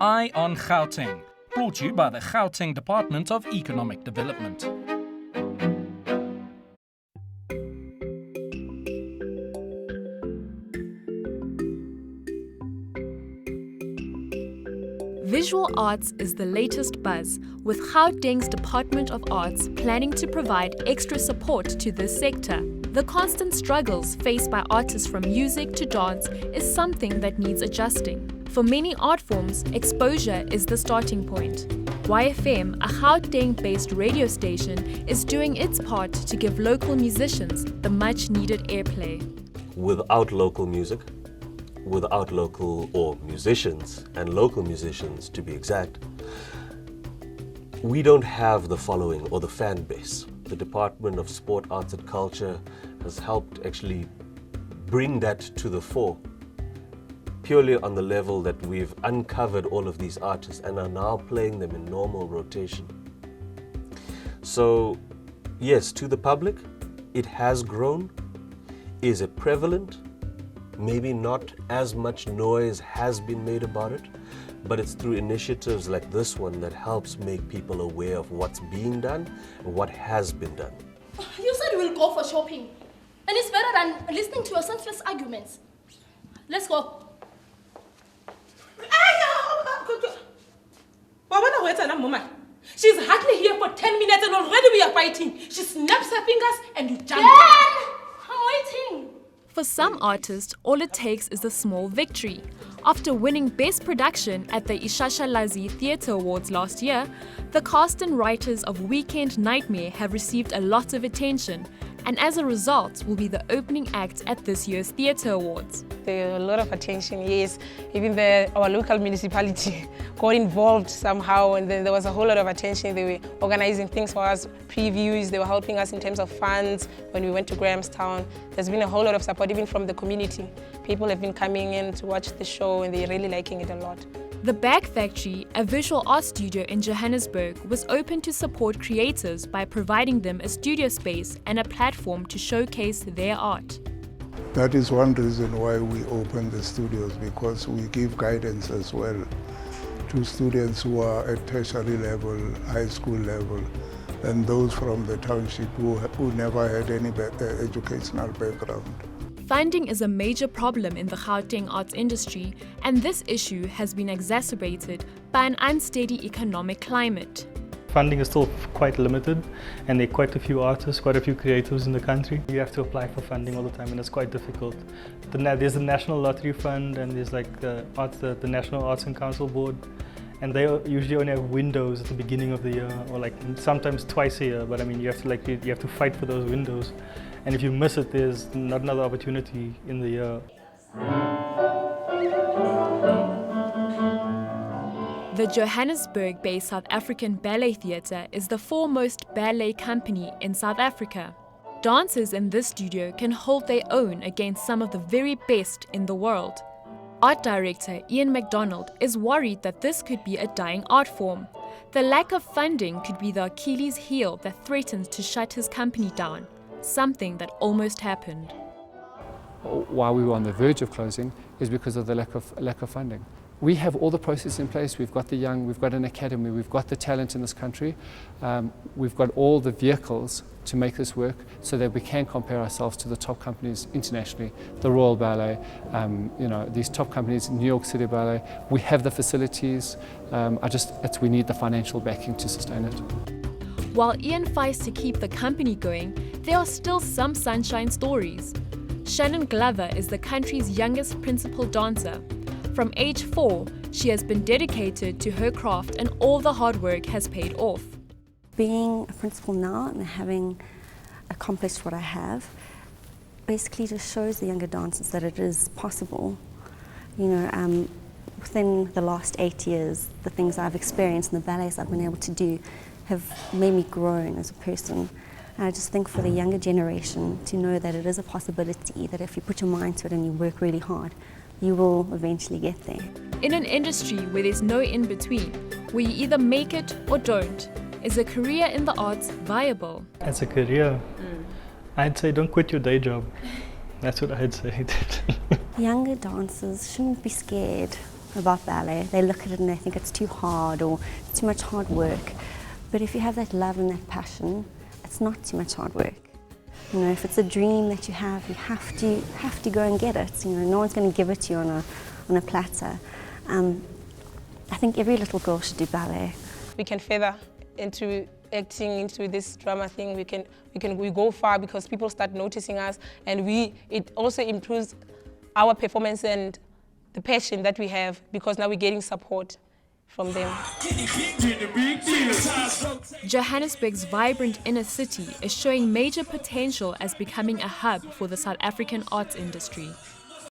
Eye on Gauteng, brought to you by the Gauteng Department of Economic Development. Visual arts is the latest buzz, with Gauteng's Department of Arts planning to provide extra support to this sector. The constant struggles faced by artists from music to dance is something that needs adjusting. For many art forms, exposure is the starting point. YFM, a Gauteng-based radio station, is doing its part to give local musicians the much-needed airplay. Without local music, without local or musicians and local musicians to be exact, we don't have the following or the fan base. The Department of Sport, Arts and Culture has helped actually bring that to the fore, purely on the level that we've uncovered all of these artists and are now playing them in normal rotation. So yes, to the public, it has grown. Is it prevalent? Maybe not as much noise has been made about it, but it's through initiatives like this one that helps make people aware of what's being done and what has been done. You said we'll go for shopping, and it's better than listening to your senseless arguments. Let's go. She's hardly here for 10 minutes and already we are fighting. She snaps her fingers and you jump. I'm waiting. For some artists, all it takes is a small victory. After winning Best Production at the Ishashalazi Theatre Awards last year, the cast and writers of Weekend Nightmare have received a lot of attention, and as a result will be the opening act at this year's Theatre Awards. There was a lot of attention, yes. Even our local municipality got involved somehow, and then there was a whole lot of attention. They were organizing things for us, previews, they were helping us in terms of funds when we went to Grahamstown. There's been a whole lot of support even from the community. People have been coming in to watch the show and they're really liking it a lot. The Bag Factory, a visual art studio in Johannesburg, was open to support creators by providing them a studio space and a platform to showcase their art. That is one reason why we open the studios, because we give guidance as well to students who are at tertiary level, high school level, and those from the township who never had any educational background. Funding is a major problem in the Gauteng arts industry, and this issue has been exacerbated by an unsteady economic climate. Funding is still quite limited, and there are quite a few artists, quite a few creatives in the country. You have to apply for funding all the time, and it's quite difficult. There's the National Lottery Fund, and there's like the National Arts and Council Board, and they usually only have windows at the beginning of the year, or like sometimes twice a year. But I mean, you have to fight for those windows, and if you miss it, there's not another opportunity in the year. The Johannesburg-based South African Ballet Theatre is the foremost ballet company in South Africa. Dancers in this studio can hold their own against some of the very best in the world. Art director Ian MacDonald is worried that this could be a dying art form. The lack of funding could be the Achilles heel that threatens to shut his company down, something that almost happened. Why we were on the verge of closing is because of the lack of funding. We have all the processes in place. We've got the young, we've got an academy, we've got the talent in this country. We've got all the vehicles to make this work so that we can compare ourselves to the top companies internationally, the Royal Ballet, these top companies, New York City Ballet. We have the facilities. We need the financial backing to sustain it. While Ian fights to keep the company going, there are still some sunshine stories. Shannon Glover is the country's youngest principal dancer. From age 4, she has been dedicated to her craft, and all the hard work has paid off. Being a principal now and having accomplished what I have basically just shows the younger dancers that it is possible. Within the last 8 years, the things I've experienced and the ballets I've been able to do have made me grow as a person. And I just think for the younger generation to know that it is a possibility, that if you put your mind to it and you work really hard, you will eventually get there. In an industry where there's no in-between, where you either make it or don't, is a career in the arts viable? As a career, I'd say don't quit your day job. That's what I'd say. Younger dancers shouldn't be scared about ballet. They look at it and they think it's too hard or too much hard work. But if you have that love and that passion, it's not too much hard work. You know, if it's a dream that you have to go and get it. You know, no one's going to give it to you on a platter. I think every little girl should do ballet. We can further into acting, into this drama thing. We go far because people start noticing us, and it also improves our performance and the passion that we have, because now we're getting support from them. Johannesburg's vibrant inner city is showing major potential as becoming a hub for the South African arts industry.